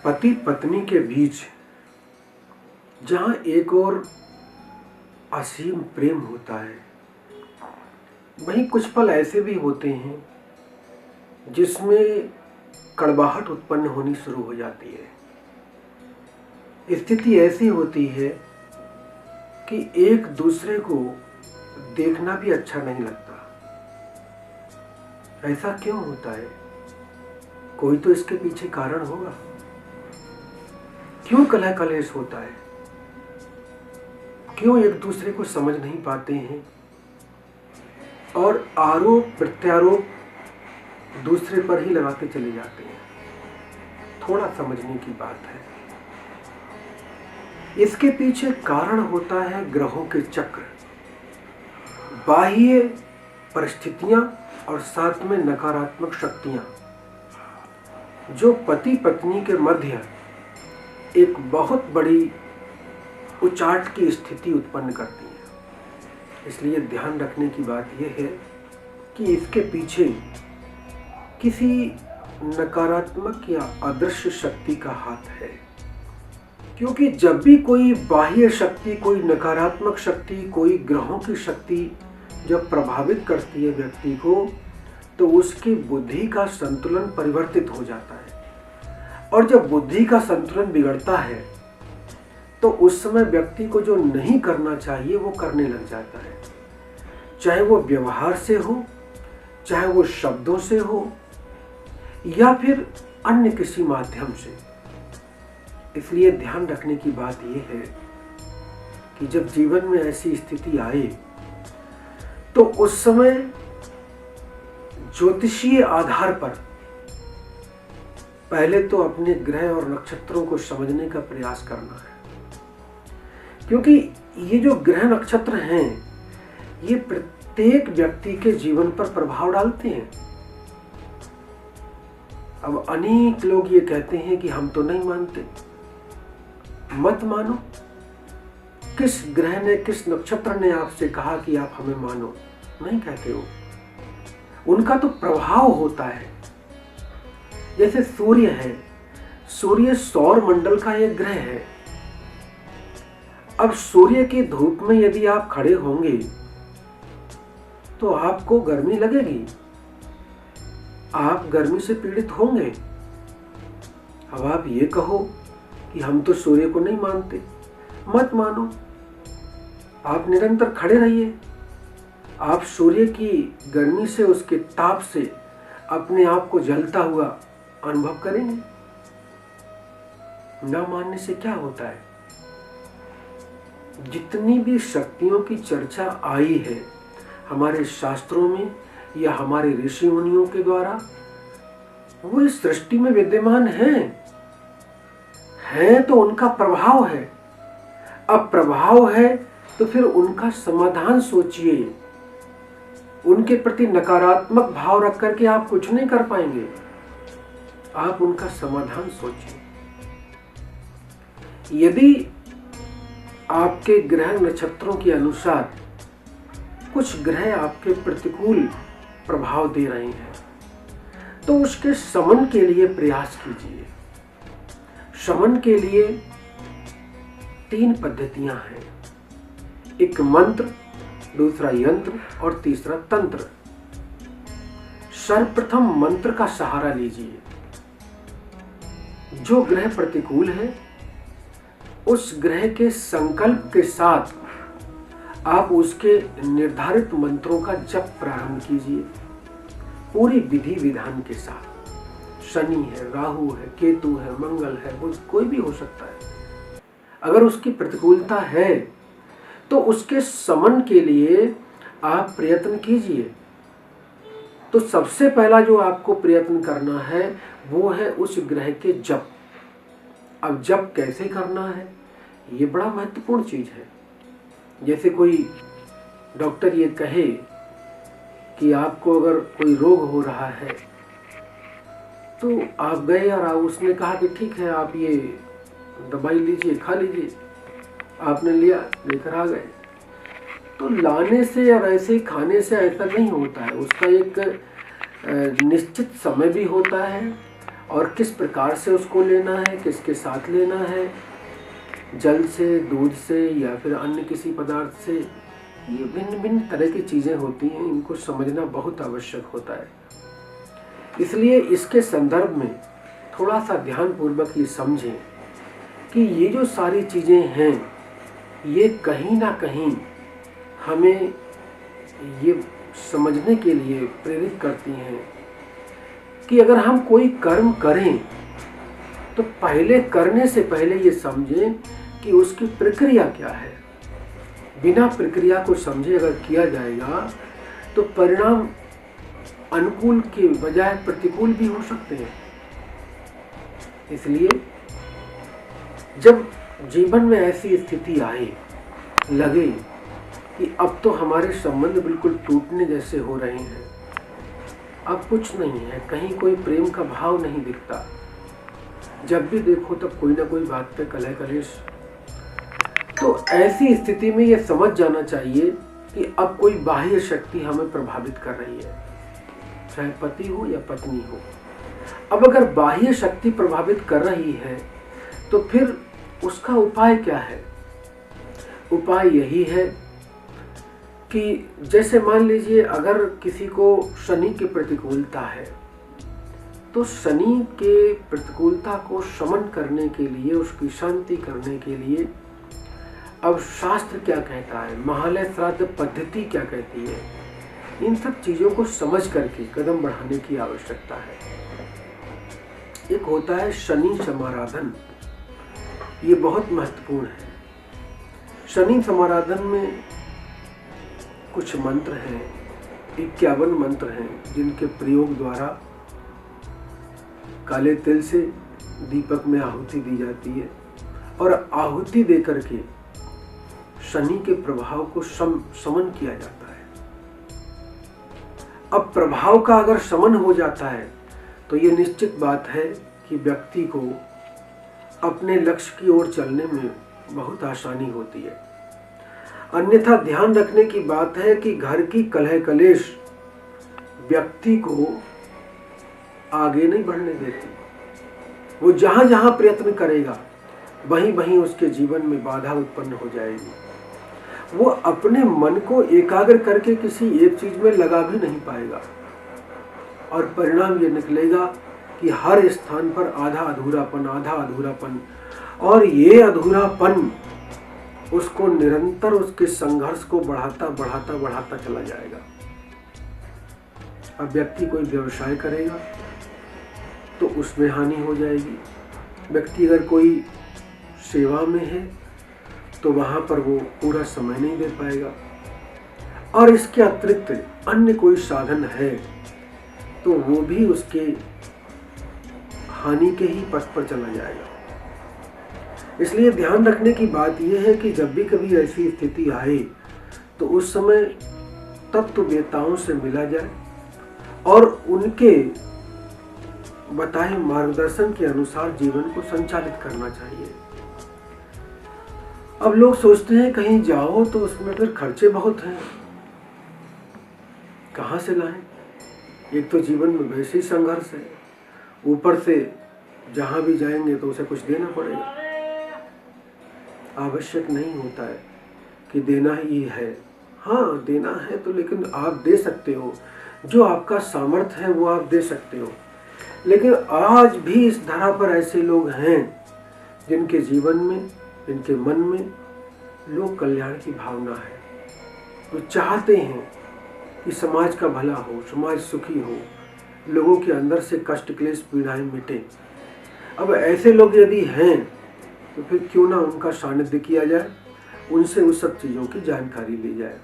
पति पत्नी के बीच जहाँ एक और असीम प्रेम होता है, वहीं कुछ पल ऐसे भी होते हैं जिसमें कड़वाहट उत्पन्न होनी शुरू हो जाती है। स्थिति ऐसी होती है कि एक दूसरे को देखना भी अच्छा नहीं लगता। ऐसा क्यों होता है? कोई तो इसके पीछे कारण होगा। क्यों कलह कलेश होता है? क्यों एक दूसरे को समझ नहीं पाते हैं और आरोप प्रत्यारोप दूसरे पर ही लगाते चले जाते हैं? थोड़ा समझने की बात है। इसके पीछे कारण होता है ग्रहों के चक्र, बाह्य परिस्थितियां और साथ में नकारात्मक शक्तियां जो पति पत्नी के मध्य एक बहुत बड़ी उचाट की स्थिति उत्पन्न करती है। इसलिए ध्यान रखने की बात यह है कि इसके पीछे किसी नकारात्मक या अदृश्य शक्ति का हाथ है। क्योंकि जब भी कोई बाह्य शक्ति, कोई नकारात्मक शक्ति, कोई ग्रहों की शक्ति जब प्रभावित करती है व्यक्ति को, तो उसकी बुद्धि का संतुलन परिवर्तित हो जाता है। और जब बुद्धि का संतुलन बिगड़ता है तो उस समय व्यक्ति को जो नहीं करना चाहिए वो करने लग जाता है, चाहे वो व्यवहार से हो, चाहे वो शब्दों से हो, या फिर अन्य किसी माध्यम से। इसलिए ध्यान रखने की बात यह है कि जब जीवन में ऐसी स्थिति आए तो उस समय ज्योतिषीय आधार पर पहले तो अपने ग्रह और नक्षत्रों को समझने का प्रयास करना है। क्योंकि ये जो ग्रह नक्षत्र हैं, ये प्रत्येक व्यक्ति के जीवन पर प्रभाव डालते हैं। अब अनेक लोग ये कहते हैं कि हम तो नहीं मानते। मत मानो। किस ग्रह ने, किस नक्षत्र ने आपसे कहा कि आप हमें मानो? नहीं कहते हो। उनका तो प्रभाव होता है। जैसे सूर्य है, सूर्य सौर मंडल का एक ग्रह है। अब सूर्य की धूप में यदि आप खड़े होंगे तो आपको गर्मी लगेगी, आप गर्मी से पीड़ित होंगे। अब आप ये कहो कि हम तो सूर्य को नहीं मानते। मत मानो। आप निरंतर खड़े रहिए। आप सूर्य की गर्मी से, उसके ताप से अपने आप को जलता हुआ अनुभव करेंगे। ना मानने से क्या होता है? जितनी भी शक्तियों की चर्चा आई है हमारे शास्त्रों में या हमारे ऋषि मुनियों के द्वारा, वो इस सृष्टि में विद्यमान हैं तो उनका प्रभाव है। अब प्रभाव है तो फिर उनका समाधान सोचिए। उनके प्रति नकारात्मक भाव रख करके आप कुछ नहीं कर पाएंगे। आप उनका समाधान सोचिए। यदि आपके ग्रह नक्षत्रों के अनुसार कुछ ग्रह आपके प्रतिकूल प्रभाव दे रहे हैं तो उसके शमन के लिए प्रयास कीजिए। शमन के लिए 3 पद्धतियां हैं। एक मंत्र, दूसरा यंत्र और तीसरा तंत्र। सर्वप्रथम मंत्र का सहारा लीजिए। जो ग्रह प्रतिकूल है उस ग्रह के संकल्प के साथ आप उसके निर्धारित मंत्रों का जप प्रारंभ कीजिए, पूरी विधि विधान के साथ। शनि है, राहु है, केतु है, मंगल है, बुध, कोई भी हो सकता है। अगर उसकी प्रतिकूलता है तो उसके शमन के लिए आप प्रयत्न कीजिए। तो सबसे पहला जो आपको प्रयत्न करना है वो है उस ग्रह के जप। अब जप कैसे करना है, ये बड़ा महत्वपूर्ण चीज है। जैसे कोई डॉक्टर ये कहे कि आपको अगर कोई रोग हो रहा है तो आप गए और उसने कहा कि ठीक है, आप ये दवाई लीजिए, खा लीजिए। आपने लिया, लेकर आ गए। तो लाने से और ऐसे खाने से ऐसा नहीं होता है। उसका एक निश्चित समय भी होता है और किस प्रकार से उसको लेना है, किसके साथ लेना है, जल से, दूध से या फिर अन्य किसी पदार्थ से, ये भिन्न भिन्न तरह की चीज़ें होती हैं, इनको समझना बहुत आवश्यक होता है। इसलिए इसके संदर्भ में थोड़ा सा ध्यानपूर्वक ये समझें कि ये जो सारी चीज़ें हैं ये कहीं ना कहीं हमें ये समझने के लिए प्रेरित करती हैं कि अगर हम कोई कर्म करें तो पहले करने से पहले ये समझें कि उसकी प्रक्रिया क्या है। बिना प्रक्रिया को समझे अगर किया जाएगा तो परिणाम अनुकूल के बजाय प्रतिकूल भी हो सकते हैं। इसलिए जब जीवन में ऐसी स्थिति आए, लगे कि अब तो हमारे संबंध बिल्कुल टूटने जैसे हो रहे हैं, अब कुछ नहीं है, कहीं कोई प्रेम का भाव नहीं दिखता, जब भी देखो तब कोई ना कोई बात पे कलह कलेश, तो ऐसी स्थिति में ये समझ जाना चाहिए कि अब कोई बाह्य शक्ति हमें प्रभावित कर रही है, चाहे पति हो या पत्नी हो। अब अगर बाह्य शक्ति प्रभावित कर रही है तो फिर उसका उपाय क्या है? उपाय यही है कि जैसे मान लीजिए अगर किसी को शनि की प्रतिकूलता है तो शनि के प्रतिकूलता को शमन करने के लिए, उसकी शांति करने के लिए अब शास्त्र क्या कहता है, महालय श्राद्ध पद्धति क्या कहती है, इन सब चीज़ों को समझ करके कदम बढ़ाने की आवश्यकता है। एक होता है शनि समाराधन, ये बहुत महत्वपूर्ण है। शनि समाराधन में कुछ मंत्र हैं, 51 मंत्र हैं, जिनके प्रयोग द्वारा काले तिल से दीपक में आहुति दी जाती है और आहुति देकर के शनि के प्रभाव को शमन किया जाता है। अब प्रभाव का अगर शमन हो जाता है तो ये निश्चित बात है कि व्यक्ति को अपने लक्ष्य की ओर चलने में बहुत आसानी होती है। अन्यथा ध्यान रखने की बात है कि घर की कलह कलेश व्यक्ति को आगे नहीं बढ़ने देती। वो जहां जहां प्रयत्न करेगा वहीं वहीं उसके जीवन में बाधा उत्पन्न हो जाएगी। वो अपने मन को एकाग्र करके किसी एक चीज में लगा भी नहीं पाएगा और परिणाम ये निकलेगा कि हर स्थान पर आधा अधूरापन, और ये अधूरापन उसको निरंतर उसके संघर्ष को बढ़ाता चला जाएगा। अब व्यक्ति कोई व्यवसाय करेगा तो उसमें हानि हो जाएगी। व्यक्ति अगर कोई सेवा में है तो वहां पर वो पूरा समय नहीं दे पाएगा, और इसके अतिरिक्त अन्य कोई साधन है तो वो भी उसके हानि के ही पथ पर चला जाएगा। इसलिए ध्यान रखने की बात यह है कि जब भी कभी ऐसी स्थिति आए तो उस समय तत्ववेताओं से मिला जाए और उनके बताए मार्गदर्शन के अनुसार जीवन को संचालित करना चाहिए। अब लोग सोचते हैं कहीं जाओ तो उसमें फिर खर्चे बहुत हैं, कहां से लाएं? एक तो जीवन में वैसे ही संघर्ष है, ऊपर से जहां भी जाएंगे तो उसे कुछ देना पड़ेगा। आवश्यक नहीं होता है कि देना ही है, हाँ देना है तो, लेकिन आप दे सकते हो, जो आपका सामर्थ्य है वो आप दे सकते हो। लेकिन आज भी इस धरा पर ऐसे लोग हैं जिनके जीवन में, जिनके मन में लोक कल्याण की भावना है, वो चाहते हैं कि समाज का भला हो, समाज सुखी हो, लोगों के अंदर से कष्ट क्लेश पीड़ाएं मिटे। अब ऐसे लोग यदि हैं तो फिर क्यों ना उनका सानिध्य किया जाए, उनसे उस सब चीज़ों की जानकारी ली जाए।